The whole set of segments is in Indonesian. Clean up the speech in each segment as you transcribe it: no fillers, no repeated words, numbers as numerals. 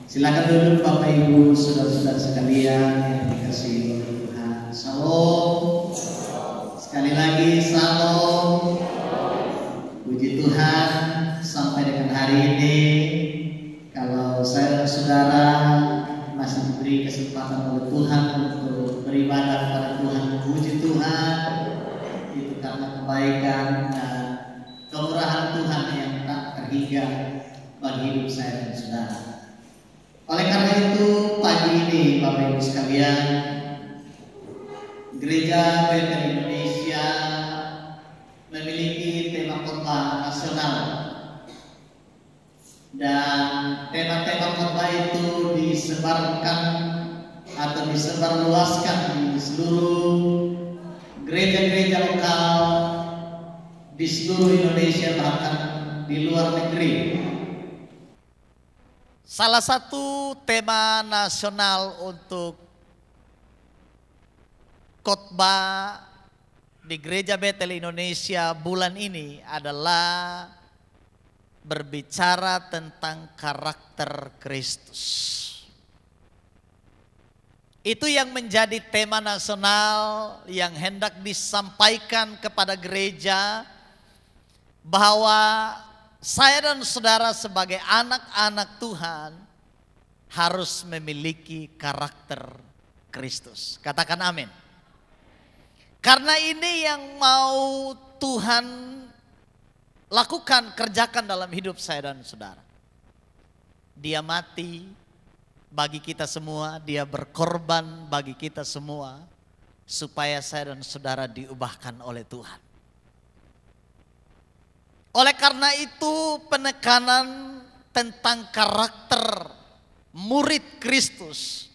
Silakan duduk Bapak Ibu, saudara-saudara sekalian yang dikasihi oleh Tuhan. Salam. Sekali lagi salam. Puji Tuhan, sampai dengan hari ini kalau saya dan saudara masih diberi kesempatan oleh Tuhan untuk beribadah kepada Tuhan, memuji Tuhan, itu karena kebaikan dan kemurahan Tuhan yang tak terhingga bagi hidup saya dan saudara. Oleh karena itu pagi ini Bapak Ibu sekalian, Gereja Bethel Indonesia memiliki tema khotbah nasional, dan tema-tema khotbah itu disebarkan atau disebarluaskan di seluruh gereja-gereja lokal di seluruh Indonesia, bahkan di luar negeri. Salah satu tema nasional untuk khotbah di Gereja Bethel Indonesia bulan ini adalah berbicara tentang karakter Kristus. Itu yang menjadi tema nasional yang hendak disampaikan kepada gereja, bahwa saya dan saudara sebagai anak-anak Tuhan harus memiliki karakter Kristus. Katakan amin. Karena ini yang mau Tuhan lakukan, kerjakan dalam hidup saya dan saudara. Dia mati bagi kita semua, dia berkorban bagi kita semua, supaya saya dan saudara diubahkan oleh Tuhan. Oleh karena itu penekanan tentang karakter murid Kristus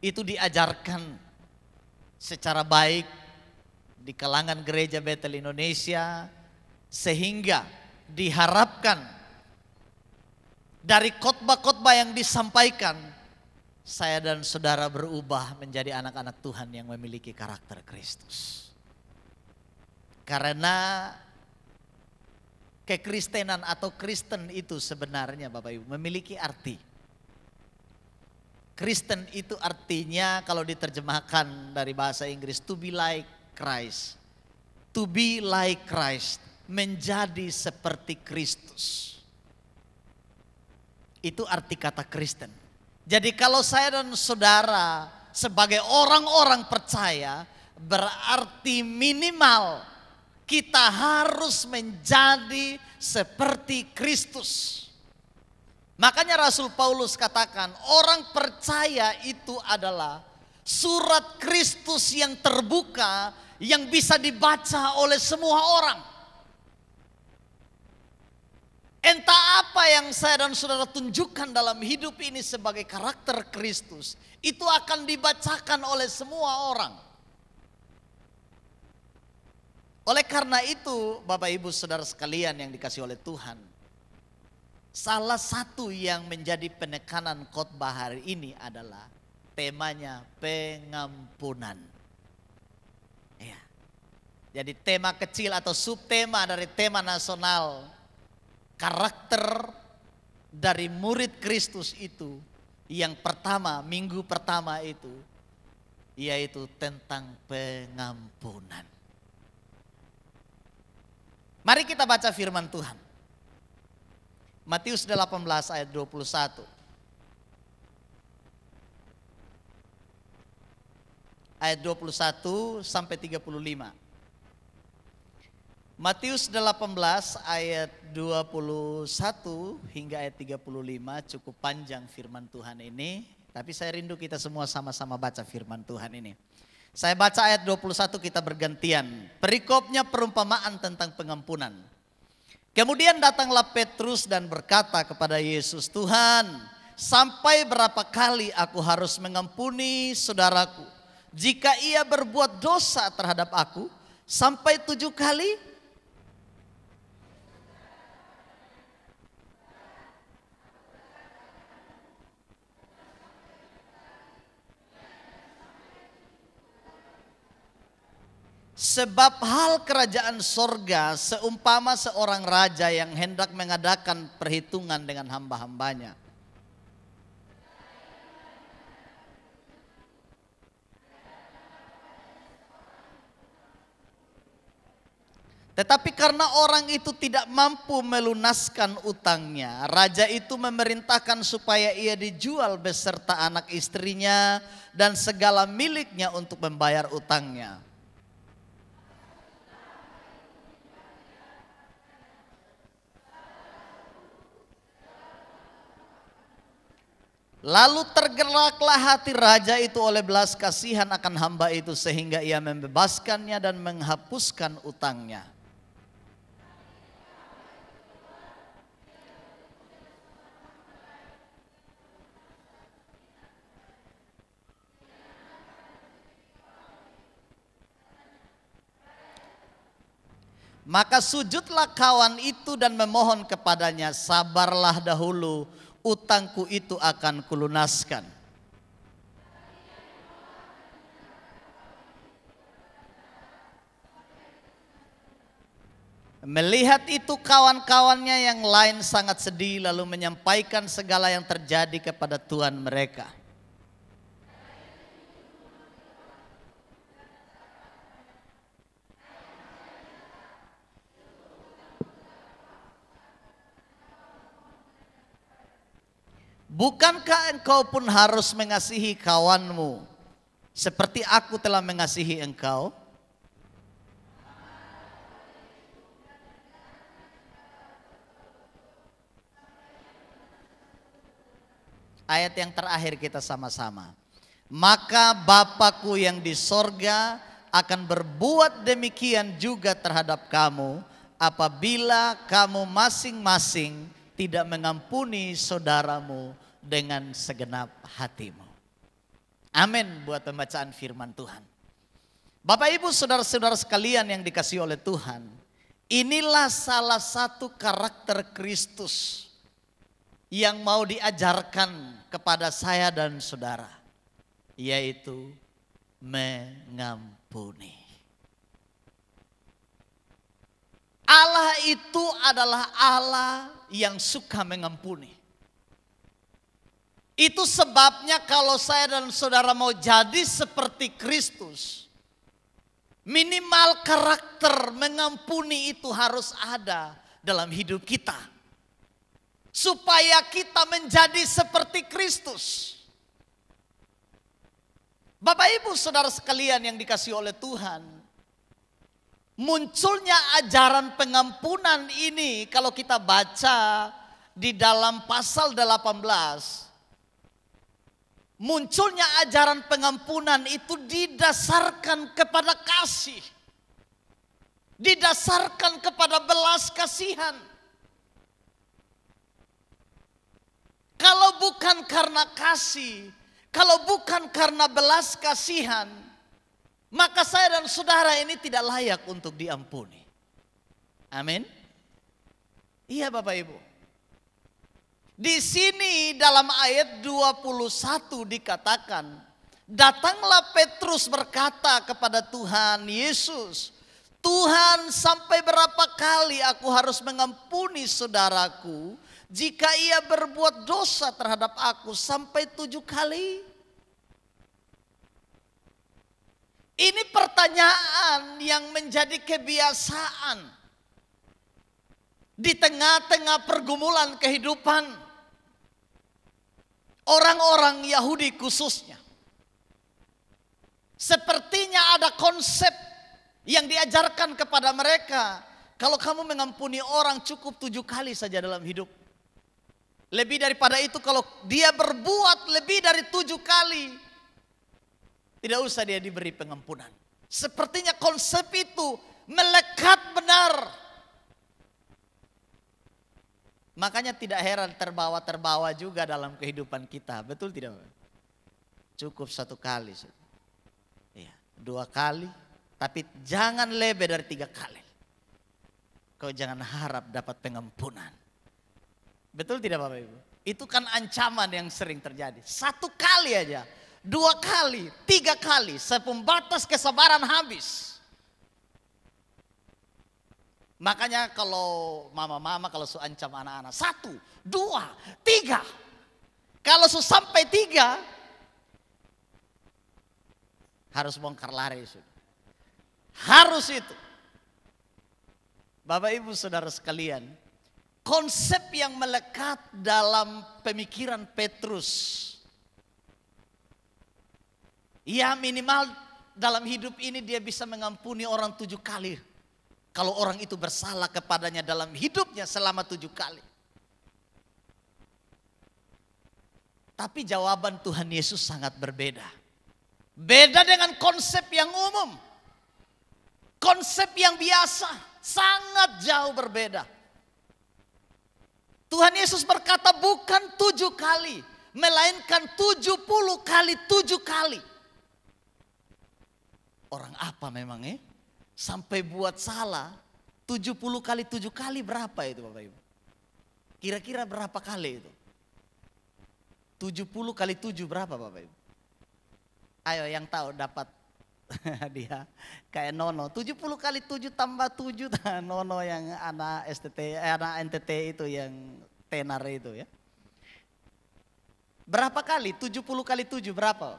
itu diajarkan secara baik di kalangan Gereja Bethel Indonesia, sehingga diharapkan dari khotbah-khotbah yang disampaikan saya dan saudara berubah menjadi anak-anak Tuhan yang memiliki karakter Kristus. Karena kekristenan atau Kristen itu sebenarnya Bapak Ibu memiliki arti. Kristen itu artinya kalau diterjemahkan dari bahasa Inggris to be like Christ. To be like Christ, menjadi seperti Kristus. Itu arti kata Kristen. Jadi kalau saya dan saudara sebagai orang-orang percaya, berarti minimal kita harus menjadi seperti Kristus. Makanya Rasul Paulus katakan, orang percaya itu adalah surat Kristus yang terbuka, yang bisa dibaca oleh semua orang. Entah apa yang saya dan saudara tunjukkan dalam hidup ini sebagai karakter Kristus, itu akan dibacakan oleh semua orang. Oleh karena itu Bapak Ibu saudara sekalian yang dikasihi oleh Tuhan, salah satu yang menjadi penekanan khotbah hari ini adalah temanya pengampunan. Ya. Jadi tema kecil atau subtema dari tema nasional karakter dari murid Kristus itu, yang pertama, minggu pertama itu, yaitu tentang pengampunan. Mari kita baca firman Tuhan. Matius 18 ayat 21. Ayat 21 sampai 35. Matius 18 ayat 21 hingga ayat 35, cukup panjang firman Tuhan ini. Tapi saya rindu kita semua sama-sama baca firman Tuhan ini. Saya baca ayat 21, kita bergantian. Perikopnya perumpamaan tentang pengampunan. Kemudian datanglah Petrus dan berkata kepada Yesus, Tuhan, sampai berapa kali aku harus mengampuni saudaraku jika ia berbuat dosa terhadap aku? Sampai 7 kali? Sebab hal kerajaan sorga seumpama seorang raja yang hendak mengadakan perhitungan dengan hamba-hambanya. Tetapi karena orang itu tidak mampu melunaskan utangnya, raja itu memerintahkan supaya ia dijual beserta anak istrinya dan segala miliknya untuk membayar utangnya. Lalu tergeraklah hati raja itu oleh belas kasihan akan hamba itu sehingga ia membebaskannya dan menghapuskan utangnya. Maka sujudlah kawan itu dan memohon kepadanya, sabarlah dahulu, utangku itu akan kulunaskan. Melihat itu kawan-kawannya yang lain sangat sedih lalu menyampaikan segala yang terjadi kepada tuan mereka. Bukankah engkau pun harus mengasihi kawanmu seperti aku telah mengasihi engkau? Ayat yang terakhir kita sama-sama. Maka Bapakku yang di sorga akan berbuat demikian juga terhadap kamu apabila kamu masing-masing tidak mengampuni saudaramu dengan segenap hatimu. Amin buat pembacaan firman Tuhan. Bapak Ibu saudara-saudara sekalian yang dikasihi oleh Tuhan, inilah salah satu karakter Kristus yang mau diajarkan kepada saya dan saudara, yaitu mengampuni. Allah itu adalah Allah yang suka mengampuni. Itu sebabnya kalau saya dan saudara mau jadi seperti Kristus, minimal karakter mengampuni itu harus ada dalam hidup kita. Supaya kita menjadi seperti Kristus. Bapak Ibu saudara sekalian yang dikasihi oleh Tuhan, munculnya ajaran pengampunan ini kalau kita baca di dalam pasal 18. Munculnya ajaran pengampunan itu didasarkan kepada kasih. Didasarkan kepada belas kasihan. Kalau bukan karena kasih, kalau bukan karena belas kasihan, maka saya dan saudara ini tidak layak untuk diampuni. Amin. Iya Bapak Ibu. Di sini dalam ayat 21 dikatakan, datanglah Petrus berkata kepada Tuhan Yesus, Tuhan, sampai berapa kali aku harus mengampuni saudaraku jika ia berbuat dosa terhadap aku? Sampai 7 kali? Ini pertanyaan yang menjadi kebiasaan di tengah-tengah pergumulan kehidupan orang-orang Yahudi khususnya. Sepertinya ada konsep yang diajarkan kepada mereka, kalau kamu mengampuni orang cukup 7 kali saja dalam hidup. Lebih daripada itu, kalau dia berbuat lebih dari 7 kali, tidak usah dia diberi pengampunan. Sepertinya konsep itu melekat benar. Makanya tidak heran terbawa-terbawa juga dalam kehidupan kita. Betul tidak? Cukup 1 kali. Ya, 2 kali. Tapi jangan lebih dari 3 kali. Kau jangan harap dapat pengampunan. Betul tidak Bapak Ibu? Itu kan ancaman yang sering terjadi. 1 kali aja. 2 kali, 3 kali. Sepembatas kesabaran habis. Makanya kalau mama-mama kalau su ancam anak-anak 1, 2, 3. Kalau su sampai 3 harus bongkar lari. Harus itu. Bapak Ibu Saudara sekalian, konsep yang melekat dalam pemikiran Petrus, ya minimal dalam hidup ini dia bisa mengampuni orang 7 kali. Kalau orang itu bersalah kepadanya dalam hidupnya selama 7 kali. Tapi jawaban Tuhan Yesus sangat berbeda. Beda dengan konsep yang umum. Konsep yang biasa, sangat jauh berbeda. Tuhan Yesus berkata bukan 7 kali, melainkan 70 kali 7 kali. Orang apa memang sampai buat salah 70 kali 7 kali berapa itu Bapak Ibu? Kira-kira berapa kali itu? 70 kali 7 berapa Bapak Ibu? Ayo yang tahu dapat dia kayak Nono. 70 kali 7 tambah 7 Nono yang anak anak NTT itu yang tenar itu ya. Berapa kali? 70 kali 7 berapa?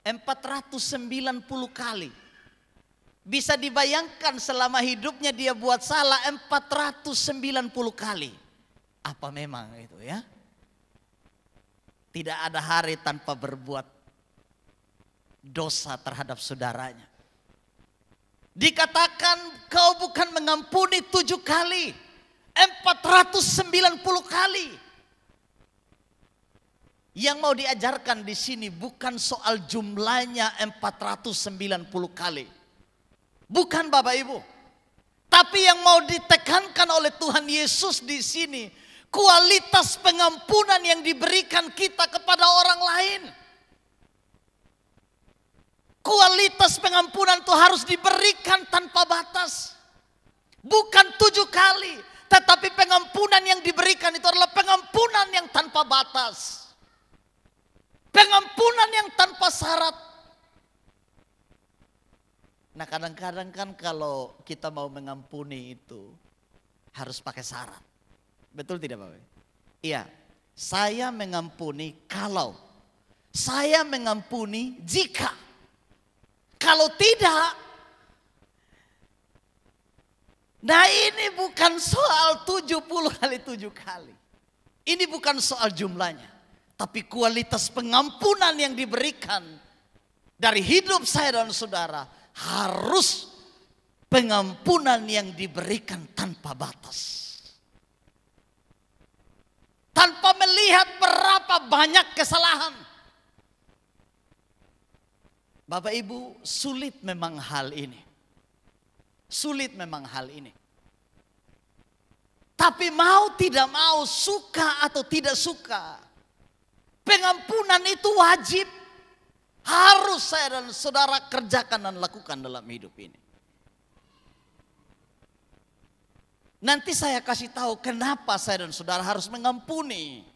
490 kali. Bisa dibayangkan selama hidupnya dia buat salah 490 kali. Apa memang itu ya? Tidak ada hari tanpa berbuat dosa terhadap saudaranya. Dikatakan kau bukan mengampuni 7 kali, 490 kali. Yang mau diajarkan di sini bukan soal jumlahnya 490 kali. Bukan Bapak Ibu. Tapi yang mau ditekankan oleh Tuhan Yesus di sini, kualitas pengampunan yang diberikan kita kepada orang lain. Kualitas pengampunan itu harus diberikan tanpa batas. Bukan 7 kali, tetapi pengampunan yang diberikan itu adalah pengampunan yang tanpa batas. Pengampunan yang tanpa syarat. Nah kadang-kadang kan kalau kita mau mengampuni itu harus pakai syarat. Betul tidak Bapak? Iya, saya mengampuni kalau. Saya mengampuni jika. Kalau tidak. Nah ini bukan soal 70 kali 7 kali. Ini bukan soal jumlahnya. Tapi kualitas pengampunan yang diberikan dari hidup saya dan saudara harus pengampunan yang diberikan tanpa batas. Tanpa melihat berapa banyak kesalahan. Bapak Ibu, sulit memang hal ini. Sulit memang hal ini. Tapi mau tidak mau, suka atau tidak suka, pengampunan itu wajib. Harus saya dan saudara kerjakan dan lakukan dalam hidup ini. Nanti saya kasih tahu kenapa saya dan saudara harus mengampuni.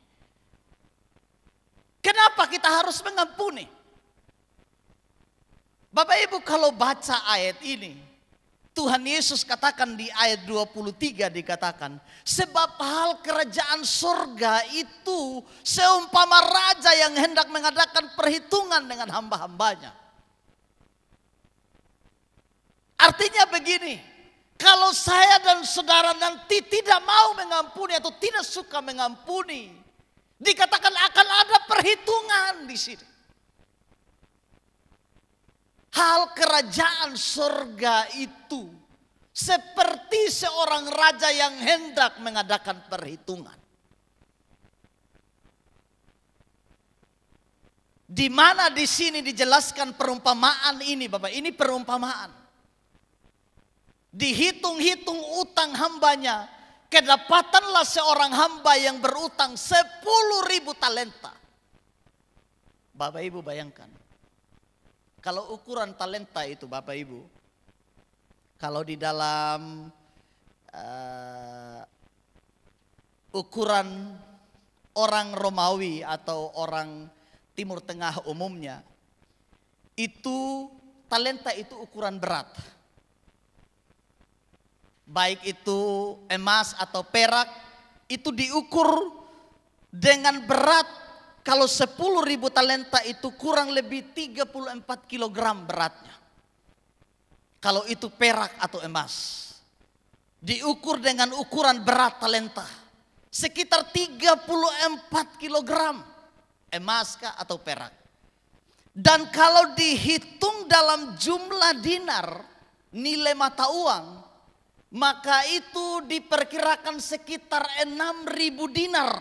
Kenapa kita harus mengampuni? Bapak Ibu kalau baca ayat ini, Tuhan Yesus katakan di ayat 23 dikatakan, sebab hal kerajaan surga itu seumpama raja yang hendak mengadakan perhitungan dengan hamba-hambanya. Artinya begini, kalau saya dan saudara nanti tidak mau mengampuni atau tidak suka mengampuni, dikatakan akan ada perhitungan di sini. Hal kerajaan surga itu seperti seorang raja yang hendak mengadakan perhitungan. Di mana di sini dijelaskan perumpamaan ini, Bapak? Ini perumpamaan. Dihitung-hitung utang hambanya, kedapatanlah seorang hamba yang berutang 10.000 talenta. Bapak Ibu bayangkan. Kalau ukuran talenta itu Bapak Ibu, kalau di dalam ukuran orang Romawi atau orang Timur Tengah umumnya, itu talenta itu ukuran berat. Baik itu emas atau perak, itu diukur dengan berat. Kalau 10.000 talenta itu kurang lebih 34 kilogram beratnya. Kalau itu perak atau emas. diukur dengan ukuran berat talenta. Sekitar 34 kilogram emas kah atau perak. Dan kalau dihitung dalam jumlah dinar, nilai mata uang, maka itu diperkirakan sekitar 6.000 dinar.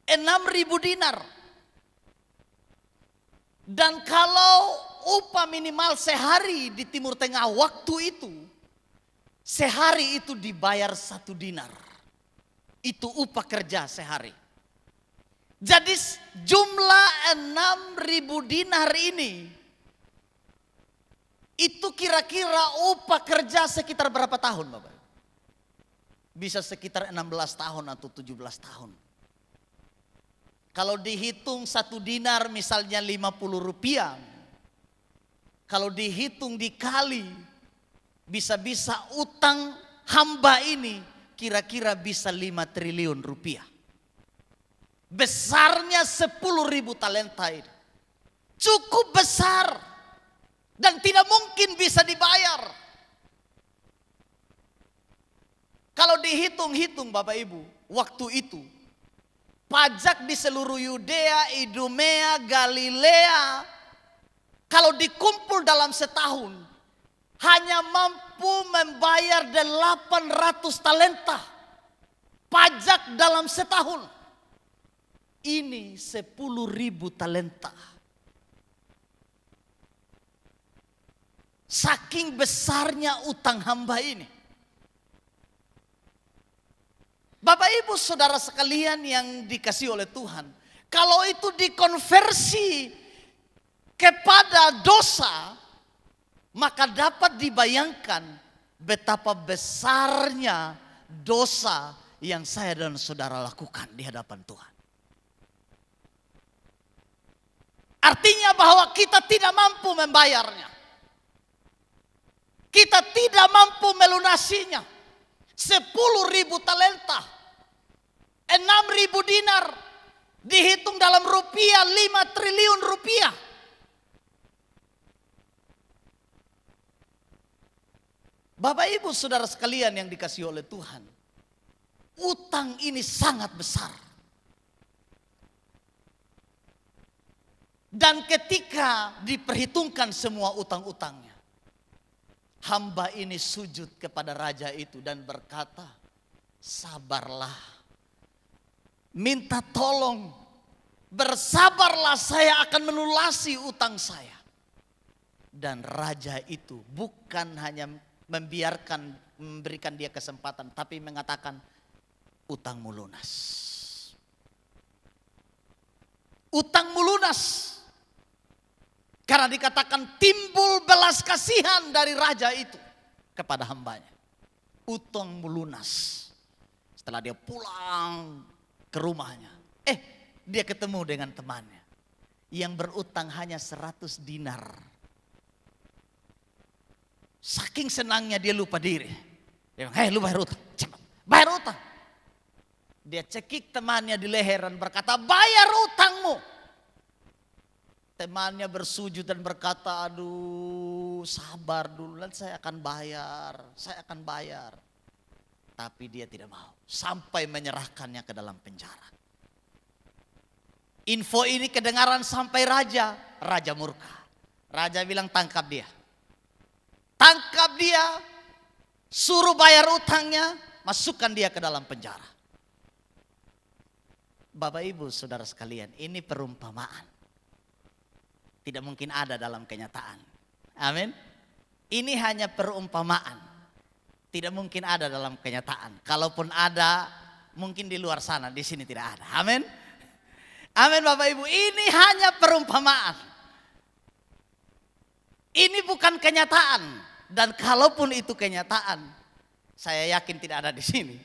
6.000 dinar. Dan kalau upah minimal sehari di Timur Tengah waktu itu, sehari itu dibayar 1 dinar. Itu upah kerja sehari. Jadi jumlah 6.000 dinar ini, itu kira-kira upah kerja sekitar berapa tahun Bapak? Bisa sekitar 16 tahun atau 17 tahun. Kalau dihitung 1 dinar misalnya 50 rupiah. Kalau dihitung dikali, bisa-bisa utang hamba ini kira-kira bisa 5 triliun rupiah. Besarnya 10.000 talenta itu. Cukup besar. Dan tidak mungkin bisa dibayar. Kalau dihitung-hitung Bapak Ibu, waktu itu pajak di seluruh Yudea, Idumea, Galilea, kalau dikumpul dalam setahun, hanya mampu membayar 800 talenta pajak dalam setahun. Ini 10.000 talenta. Saking besarnya utang hamba ini. Bapak Ibu Saudara sekalian yang dikasihi oleh Tuhan, kalau itu dikonversi kepada dosa, maka dapat dibayangkan betapa besarnya dosa yang saya dan saudara lakukan di hadapan Tuhan. Artinya bahwa kita tidak mampu membayarnya. Kita tidak mampu melunasinya. 10.000 talenta, 6.000 dinar, dihitung dalam rupiah 5 triliun rupiah. Bapak Ibu Saudara sekalian yang dikasihi oleh Tuhan, utang ini sangat besar. Dan ketika diperhitungkan semua utang-utangnya, hamba ini sujud kepada raja itu dan berkata, sabarlah, minta tolong, bersabarlah, saya akan melunasi utang saya. Dan raja itu bukan hanya memberikan dia kesempatan, tapi mengatakan, utangmu lunas. Utangmu lunas. Karena dikatakan timbul belas kasihan dari raja itu kepada hambanya. Utangmu lunas. Setelah dia pulang ke rumahnya, dia ketemu dengan temannya yang berutang hanya 100 dinar. Saking senangnya dia lupa diri. Dia bilang, lu bayar utang, cepat bayar utang. Dia cekik temannya di leher dan berkata, bayar utangmu. Temannya bersujud dan berkata, aduh sabar dulu, nanti saya akan bayar. Tapi dia tidak mau, sampai menyerahkannya ke dalam penjara. Info ini kedengaran sampai raja, raja murka. Raja bilang tangkap dia. Tangkap dia, suruh bayar utangnya, masukkan dia ke dalam penjara. Bapak Ibu Saudara sekalian, ini perumpamaan. Tidak mungkin ada dalam kenyataan. Amin. Ini hanya perumpamaan. Tidak mungkin ada dalam kenyataan. Kalaupun ada, mungkin di luar sana, di sini tidak ada. Amin. Amin Bapak Ibu, ini hanya perumpamaan. Ini bukan kenyataan. Dan kalaupun itu kenyataan, saya yakin tidak ada di sini.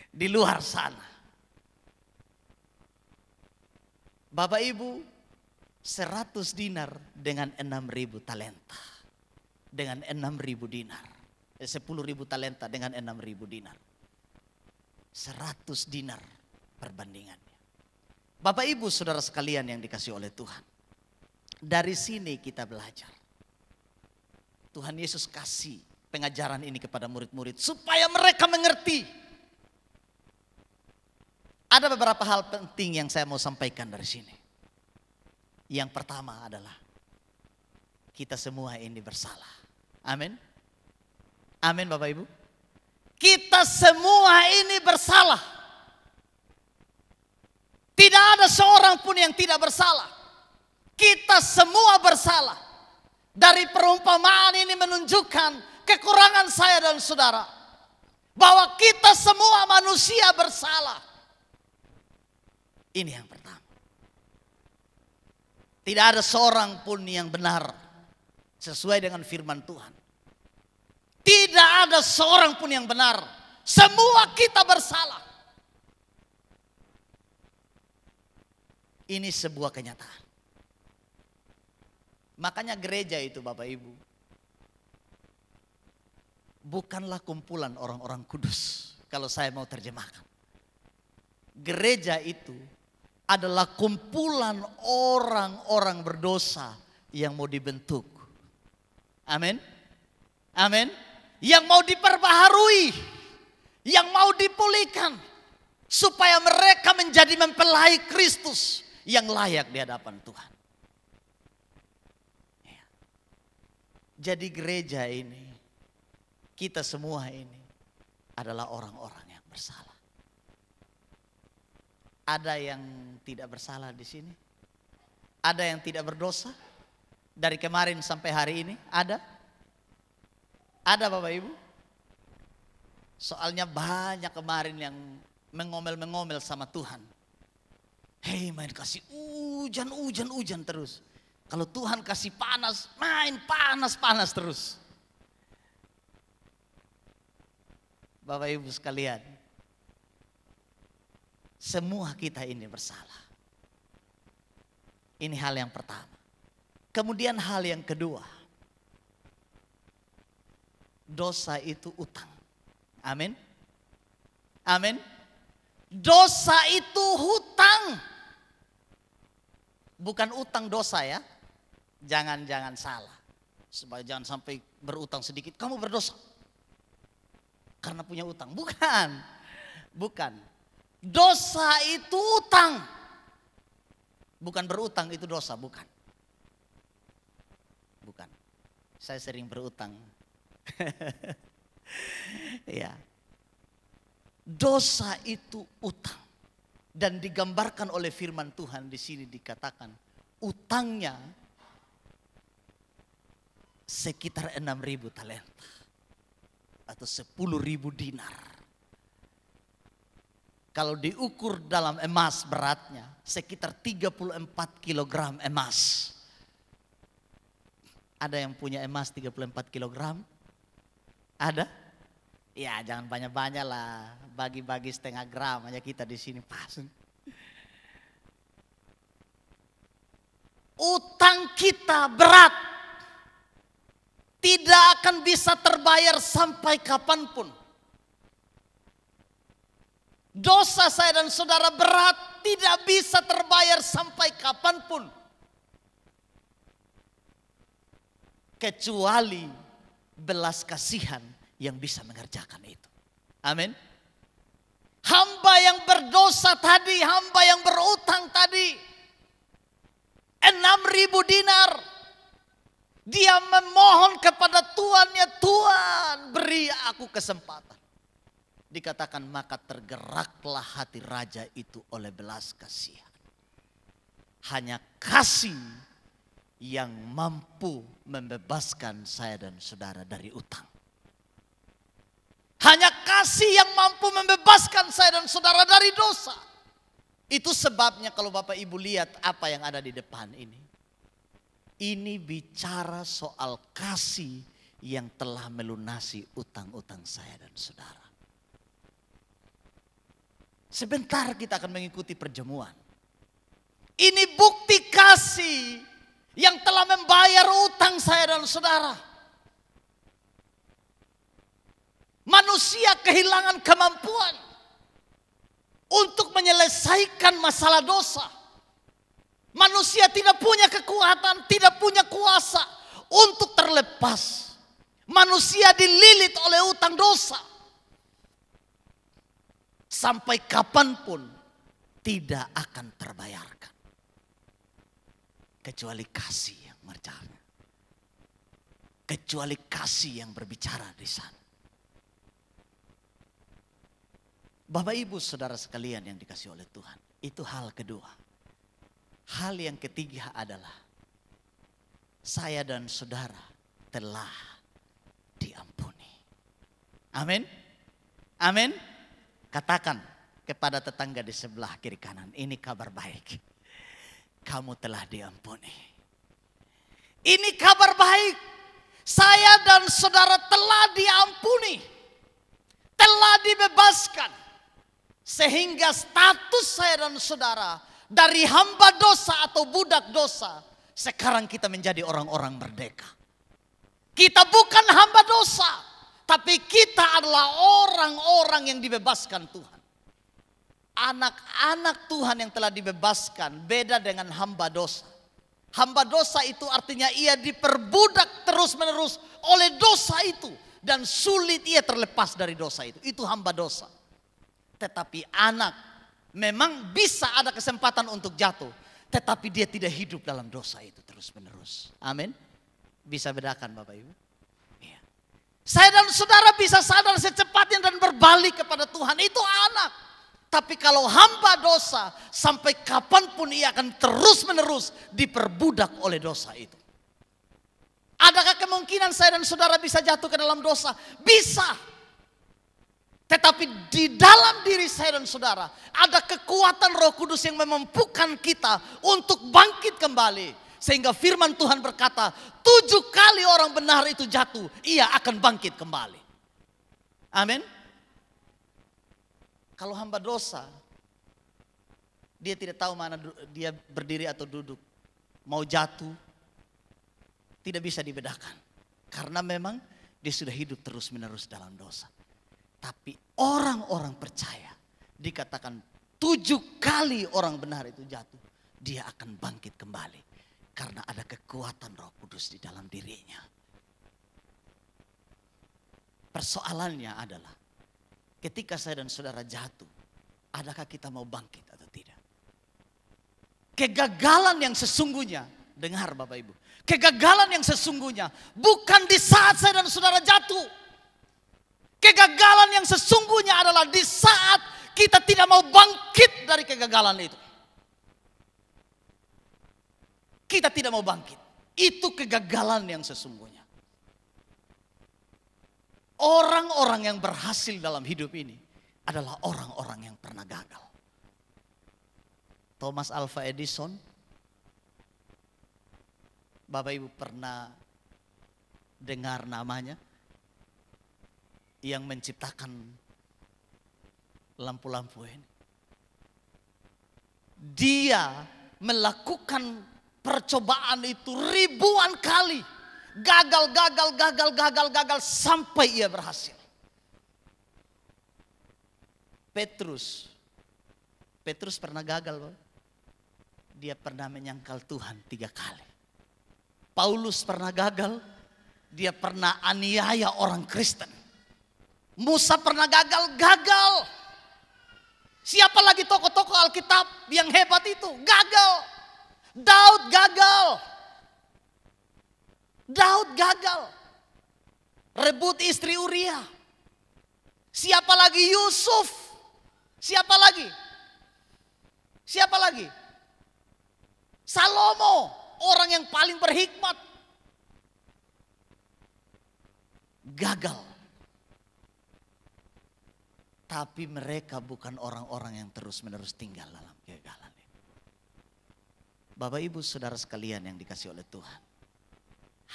Di luar sana. Bapak Ibu, 100 dinar dengan 6.000 talenta. Dengan 6.000 dinar. 10.000 talenta dengan 6.000 dinar. 100 dinar perbandingannya. Bapak Ibu Saudara sekalian yang dikasihi oleh Tuhan. Dari sini kita belajar. Tuhan Yesus kasih pengajaran ini kepada murid-murid supaya mereka mengerti. Ada beberapa hal penting yang saya mau sampaikan dari sini. Yang pertama adalah kita semua ini bersalah. Amin. Amin Bapak Ibu. Kita semua ini bersalah. Tidak ada seorang pun yang tidak bersalah. Kita semua bersalah. Dari perumpamaan ini menunjukkan kekurangan saya dan saudara. Bahwa kita semua manusia bersalah. Ini yang pertama. Tidak ada seorang pun yang benar sesuai dengan firman Tuhan. Tidak ada seorang pun yang benar. Semua kita bersalah. Ini sebuah kenyataan. Makanya gereja itu Bapak Ibu bukanlah kumpulan orang-orang kudus. Kalau saya mau terjemahkan. Gereja itu adalah kumpulan orang-orang berdosa yang mau dibentuk. Amin. Amin. Yang mau diperbaharui. Yang mau dipulihkan. Supaya mereka menjadi mempelai Kristus yang layak di hadapan Tuhan. Ya. Jadi gereja ini, kita semua ini adalah orang-orang yang bersalah. Ada yang tidak bersalah di sini? Ada yang tidak berdosa? Dari kemarin sampai hari ini ada? Ada Bapak Ibu? Soalnya banyak kemarin yang mengomel-mengomel sama Tuhan. Hei, main kasih hujan terus. Kalau Tuhan kasih panas, main panas terus. Bapak Ibu sekalian, semua kita ini bersalah. Ini hal yang pertama. Kemudian hal yang kedua. Dosa itu utang. Amin. Amin. Dosa itu hutang. Bukan utang dosa ya. Jangan salah. Supaya jangan sampai berutang sedikit. Kamu berdosa. Karena punya utang. Bukan. Dosa itu utang. Bukan berutang itu dosa, bukan. Saya sering berutang. Ya. Dosa itu utang. Dan digambarkan oleh firman Tuhan di sini dikatakan utangnya sekitar 6.000 talenta atau 10.000 dinar. Kalau diukur dalam emas beratnya sekitar 34 kilogram emas. Ada yang punya emas 34 kilogram? Ada? Ya jangan banyak-banyak lah. Bagi-bagi setengah gram aja kita di sini pas. Utang kita berat. Tidak akan bisa terbayar sampai kapanpun. Dosa saya dan saudara berat, tidak bisa terbayar sampai kapanpun. Kecuali belas kasihan yang bisa mengerjakan itu. Amin. Hamba yang berdosa tadi, hamba yang berutang tadi, 6.000 dinar. Dia memohon kepada Tuannya, Tuhan beri aku kesempatan. Dikatakan maka tergeraklah hati raja itu oleh belas kasihan. Hanya kasih yang mampu membebaskan saya dan saudara dari utang. Hanya kasih yang mampu membebaskan saya dan saudara dari dosa. Itu sebabnya kalau Bapak Ibu lihat apa yang ada di depan ini. Ini bicara soal kasih yang telah melunasi utang-utang saya dan saudara. Sebentar kita akan mengikuti perjamuan. Ini bukti kasih yang telah membayar utang saya dan saudara. Manusia kehilangan kemampuan untuk menyelesaikan masalah dosa. Manusia tidak punya kekuatan, tidak punya kuasa untuk terlepas Manusia dililit oleh utang dosa. Sampai kapanpun tidak akan terbayarkan. Kecuali kasih yang berbicara. Kecuali kasih yang berbicara di sana. Bapak ibu saudara sekalian yang dikasih oleh Tuhan. Itu hal kedua. Hal yang ketiga adalah saya dan saudara telah diampuni. Amin. Amin. Katakan kepada tetangga di sebelah kiri kanan. Ini kabar baik. Kamu telah diampuni. Ini kabar baik. Saya dan saudara telah diampuni. Telah dibebaskan. Sehingga status saya dan saudara dari hamba dosa atau budak dosa, sekarang kita menjadi orang-orang merdeka. Kita bukan hamba dosa, tapi kita adalah orang-orang yang dibebaskan Tuhan. Anak-anak Tuhan yang telah dibebaskan beda dengan hamba dosa. Hamba dosa itu artinya ia diperbudak terus-menerus oleh dosa itu. Dan sulit ia terlepas dari dosa itu. Itu hamba dosa. Tetapi anak memang bisa ada kesempatan untuk jatuh. Tetapi dia tidak hidup dalam dosa itu terus-menerus. Amin. Bisa bedakan Bapak Ibu? Ya. Saya dan saudara bisa sadar secepatnya dan berbalik kepada Tuhan. Itu anak. Tapi kalau hamba dosa, sampai kapanpun ia akan terus-menerus diperbudak oleh dosa itu. Adakah kemungkinan saya dan saudara bisa jatuh ke dalam dosa? Bisa. Tetapi di dalam diri saya dan saudara ada kekuatan Roh Kudus yang memampukan kita untuk bangkit kembali. Sehingga firman Tuhan berkata, 7 kali orang benar itu jatuh, ia akan bangkit kembali. Amin. Kalau hamba dosa, dia tidak tahu mana dia berdiri atau duduk. Mau jatuh, tidak bisa dibedakan. Karena memang dia sudah hidup terus-menerus dalam dosa. Tapi orang-orang percaya, dikatakan 7 kali orang benar itu jatuh, dia akan bangkit kembali. Karena ada kekuatan Roh Kudus di dalam dirinya. Persoalannya adalah, ketika saya dan saudara jatuh, adakah kita mau bangkit atau tidak? Kegagalan yang sesungguhnya, dengar Bapak Ibu, kegagalan yang sesungguhnya bukan di saat saya dan saudara jatuh. Kegagalan yang sesungguhnya adalah di saat kita tidak mau bangkit dari kegagalan itu. Kita tidak mau bangkit. Itu kegagalan yang sesungguhnya. Orang-orang yang berhasil dalam hidup ini adalah orang-orang yang pernah gagal. Thomas Alva Edison, Bapak Ibu pernah dengar namanya? Yang menciptakan lampu-lampu ini. Dia melakukan percobaan itu ribuan kali. Gagal sampai ia berhasil. Petrus pernah gagal. Dia pernah menyangkal Tuhan 3 kali. Paulus pernah gagal. Dia pernah aniaya orang Kristen. Musa pernah gagal. Siapa lagi tokoh-tokoh Alkitab yang hebat itu? Gagal. Daud gagal. Rebut istri Uria. Siapa lagi? Yusuf. Siapa lagi? Salomo, orang yang paling berhikmat. Gagal. Tapi mereka bukan orang-orang yang terus-menerus tinggal dalam kegagalan. Bapak Ibu Saudara sekalian yang dikasih oleh Tuhan.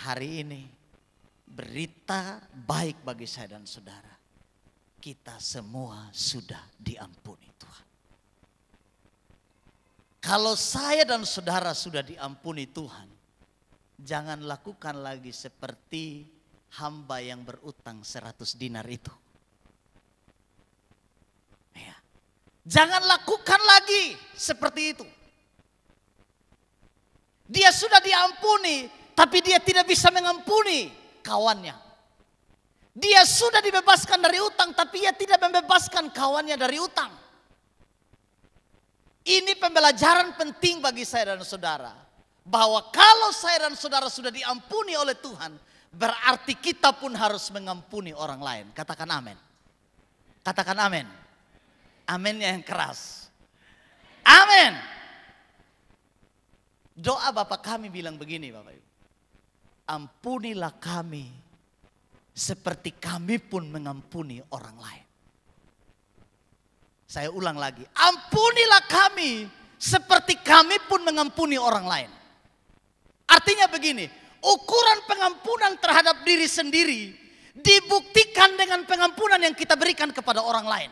Hari ini berita baik bagi saya dan saudara. Kita semua sudah diampuni Tuhan. Kalau saya dan saudara sudah diampuni Tuhan, jangan lakukan lagi seperti hamba yang berutang 100 dinar itu. Jangan lakukan lagi seperti itu. Dia sudah diampuni, tapi dia tidak bisa mengampuni kawannya. Dia sudah dibebaskan dari utang, tapi ia tidak membebaskan kawannya dari utang. Ini pembelajaran penting bagi saya dan saudara. Bahwa kalau saya dan saudara sudah diampuni oleh Tuhan, berarti kita pun harus mengampuni orang lain. Katakan amin. Katakan amin. Aminnya yang keras. Amin. Doa Bapa kami bilang begini Bapak Ibu. Ampunilah kami seperti kami pun mengampuni orang lain. Saya ulang lagi. Ampunilah kami seperti kami pun mengampuni orang lain. Artinya begini. Ukuran pengampunan terhadap diri sendiri dibuktikan dengan pengampunan yang kita berikan kepada orang lain.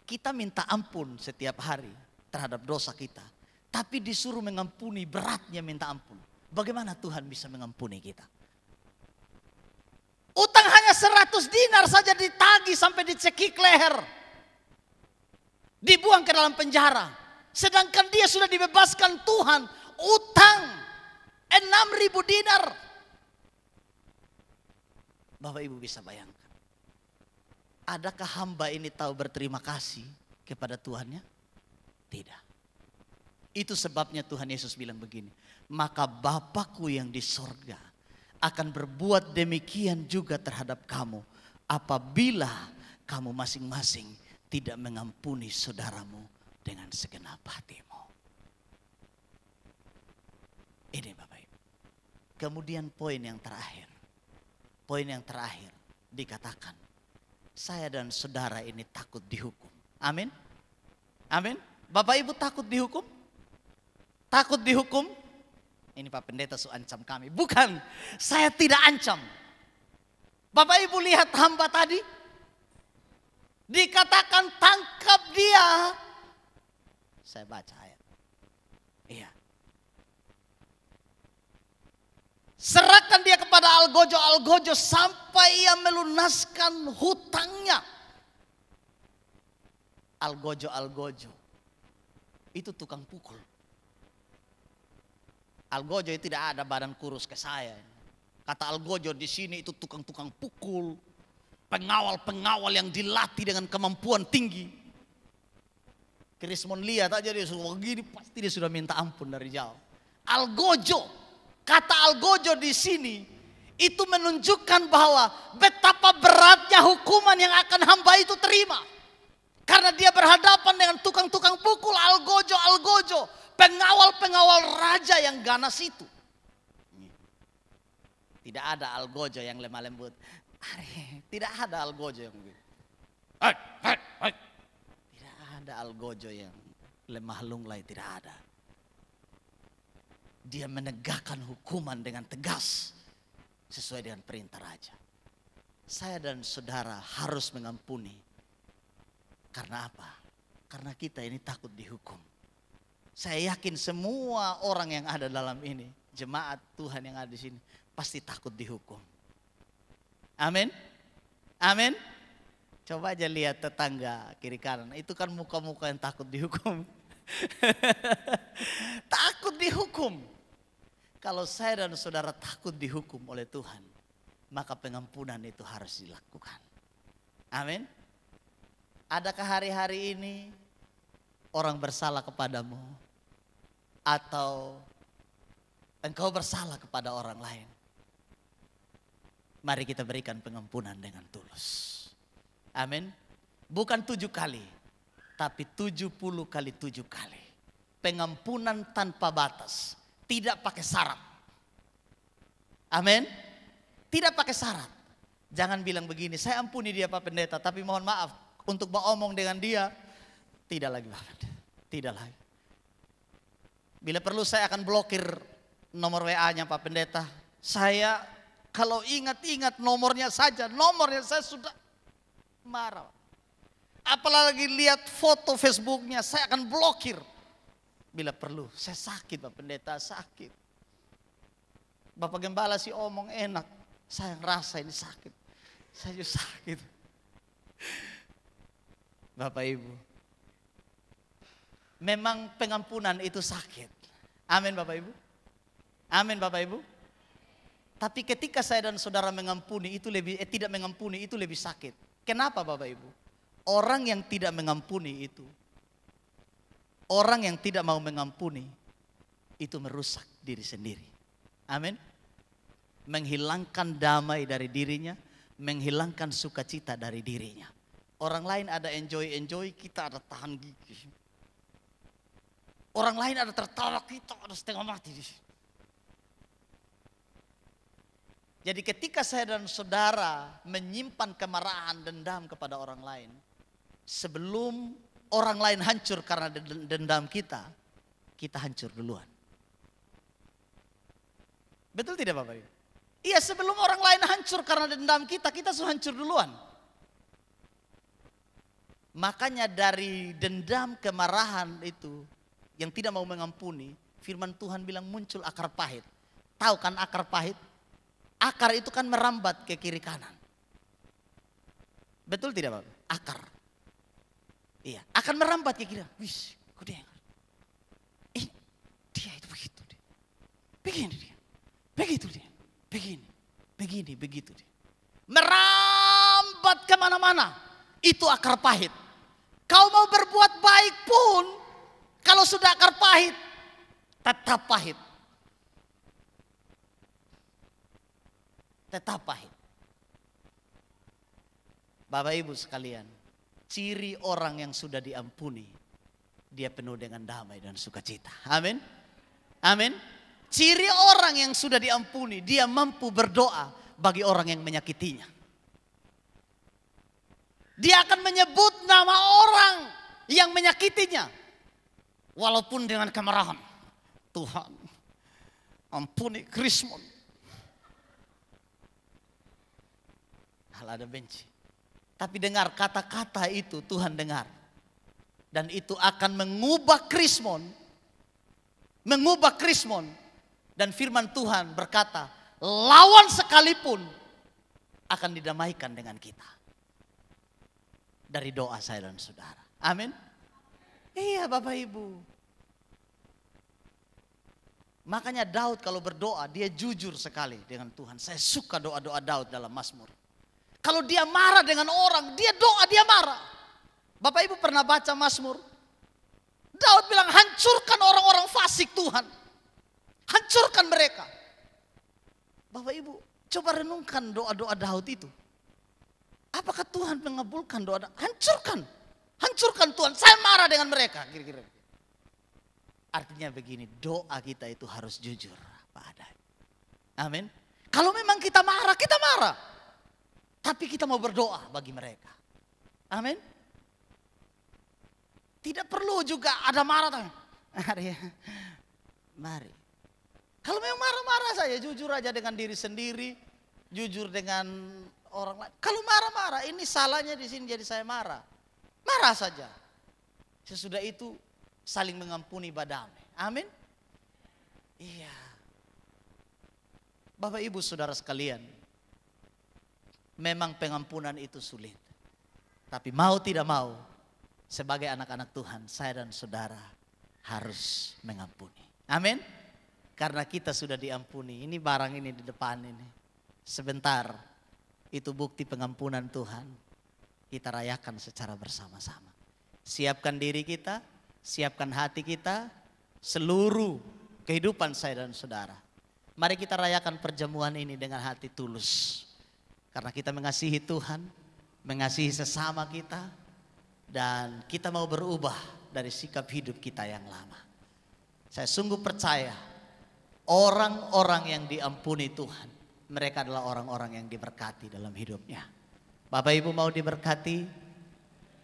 Kita minta ampun setiap hari terhadap dosa kita. Tapi disuruh mengampuni, beratnya minta ampun. Bagaimana Tuhan bisa mengampuni kita? Utang hanya 100 dinar saja ditagih sampai dicekik leher. Dibuang ke dalam penjara. Sedangkan dia sudah dibebaskan Tuhan. Utang 6.000 dinar. Bapak Ibu bisa bayangkan. Adakah hamba ini tahu berterima kasih kepada Tuhannya? Tidak. Itu sebabnya Tuhan Yesus bilang begini. Maka Bapakku yang di sorga akan berbuat demikian juga terhadap kamu. Apabila kamu masing-masing tidak mengampuni saudaramu dengan segenap hatimu. Ini Bapak Ibu. Kemudian poin yang terakhir. Poin yang terakhir dikatakan. Saya dan saudara ini takut dihukum. Amin. Amin. Bapak Ibu takut dihukum? Takut dihukum? Ini Pak Pendeta ancam kami. Bukan, saya tidak ancam. Bapak Ibu lihat hamba tadi. Dikatakan tangkap dia. Saya baca ayat. Iya. Serahkan dia kepada algojo sampai ia melunaskan hutangnya. Algojo. Itu tukang pukul. Algojo itu tidak ada badan kurus ke saya. Kata algojo di sini itu tukang-tukang pukul. Pengawal-pengawal yang dilatih dengan kemampuan tinggi. Krismon lihat aja dia sudah begini, pasti dia sudah minta ampun dari jauh. Algojo. Kata algojo di sini itu menunjukkan bahwa betapa beratnya hukuman yang akan hamba itu terima. Karena dia berhadapan dengan tukang-tukang pukul, algojo. Pengawal-pengawal raja yang ganas itu. Tidak ada algojo yang lemah lembut. Tidak ada algojo yang begitu. Tidak ada algojo yang lemah lunglai, tidak ada. Dia menegakkan hukuman dengan tegas sesuai dengan perintah raja. Saya dan saudara harus mengampuni. Karena apa? Karena kita ini takut dihukum. Saya yakin semua orang yang ada dalam ini, jemaat Tuhan yang ada di sini, pasti takut dihukum. Amin. Amin. Coba aja lihat tetangga kiri kanan, itu kan muka-muka yang takut dihukum. Takut dihukum. Kalau saya dan saudara takut dihukum oleh Tuhan, maka pengampunan itu harus dilakukan. Amin. Adakah hari-hari ini orang bersalah kepadamu? Atau engkau bersalah kepada orang lain? Mari kita berikan pengampunan dengan tulus. Amin. Bukan 7 kali, tapi 70 kali 7 kali. Pengampunan tanpa batas. Tidak pakai syarat. Amin. Tidak pakai syarat. Jangan bilang begini, saya ampuni dia Pak Pendeta, tapi mohon maaf untuk beromong dengan dia. Tidak lagi Pak Pendeta. Tidak lagi. Bila perlu saya akan blokir nomor WA-nya Pak Pendeta. Saya kalau ingat-ingat nomornya saja, nomornya saya sudah marah. Apalagi lihat foto Facebooknya, saya akan blokir. Bila perlu, saya sakit Pak Pendeta, sakit. Bapak Gembala sih omong enak, saya ngerasa ini sakit. Saya juga sakit. Bapak Ibu, memang pengampunan itu sakit. Amin Bapak Ibu. Amin Bapak Ibu. Tapi ketika saya dan saudara mengampuni itu tidak mengampuni itu lebih sakit. Kenapa Bapak Ibu? Orang yang tidak mengampuni itu, orang yang tidak mau mengampuni itu merusak diri sendiri. Amin. Menghilangkan damai dari dirinya, menghilangkan sukacita dari dirinya. Orang lain ada enjoy, kita ada tahan gigi. Orang lain ada tertawa, kita ada setengah mati di sini. Jadi ketika saya dan saudara menyimpan kemarahan, dendam kepada orang lain, sebelum orang lain hancur karena dendam kita hancur duluan. Betul tidak Bapak Ibu? Iya, sebelum orang lain hancur karena dendam kita sudah hancur duluan. Makanya dari dendam, kemarahan itu yang tidak mau mengampuni, firman Tuhan bilang muncul akar pahit. Tahu kan akar pahit? Akar itu kan merambat ke kiri kanan. Betul tidak Bapak? Akar. Iya, akan merambat ke kiri. Wis, kok dia? Dia itu begitu dia. Begini dia. Begitu dia. Begini, begitu dia. Merambat kemana-mana. Itu akar pahit. Kau mau berbuat baik pun, kalau sudah akar pahit, tetap pahit. Tetap pahit. Bapak Ibu sekalian, ciri orang yang sudah diampuni, dia penuh dengan damai dan sukacita. Amin. Amin. Ciri orang yang sudah diampuni, dia mampu berdoa bagi orang yang menyakitinya. Dia akan menyebut nama orang yang menyakitinya, walaupun dengan kemarahan. Tuhan, ampuni Krismon. Hal ada benci. Tapi dengar kata-kata itu, Tuhan dengar. Dan itu akan mengubah Krismon. Mengubah Krismon. Dan firman Tuhan berkata, lawan sekalipun akan didamaikan dengan kita. Dari doa saya dan saudara. Amin. Iya Bapak Ibu. Makanya Daud kalau berdoa, dia jujur sekali dengan Tuhan. Saya suka doa-doa Daud dalam Mazmur. Kalau dia marah dengan orang, dia doa, dia marah. Bapak Ibu pernah baca Mazmur? Daud bilang, hancurkan orang-orang fasik Tuhan. Hancurkan mereka. Bapak Ibu, coba renungkan doa-doa Daud itu. Apakah Tuhan mengabulkan doa? Hancurkan. Hancurkan Tuhan, saya marah dengan mereka. Kira-kira. Artinya begini, doa kita itu harus jujur apa adanya. Amin. Kalau memang kita marah, kita marah. Tapi kita mau berdoa bagi mereka. Amin. Tidak perlu juga ada marah. Mari. Kalau memang marah-marah saya jujur aja dengan diri sendiri. Jujur dengan orang lain. Kalau marah-marah, ini salahnya di sini jadi saya marah. Marah saja. Sesudah itu saling mengampuni badamai. Amin. Iya. Bapak Ibu Saudara sekalian. Memang pengampunan itu sulit. Tapi mau tidak mau, sebagai anak-anak Tuhan, saya dan saudara harus mengampuni. Amin. Karena kita sudah diampuni. Ini barang ini di depan ini. Sebentar, itu bukti pengampunan Tuhan. Kita rayakan secara bersama-sama. Siapkan diri kita, siapkan hati kita, seluruh kehidupan saya dan saudara. Mari kita rayakan perjamuan ini dengan hati tulus. Karena kita mengasihi Tuhan, mengasihi sesama kita, dan kita mau berubah dari sikap hidup kita yang lama. Saya sungguh percaya orang-orang yang diampuni Tuhan, mereka adalah orang-orang yang diberkati dalam hidupnya. Bapak Ibu mau diberkati?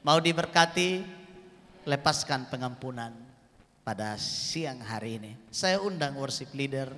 Mau diberkati? Lepaskan pengampunan pada siang hari ini. Saya undang worship leader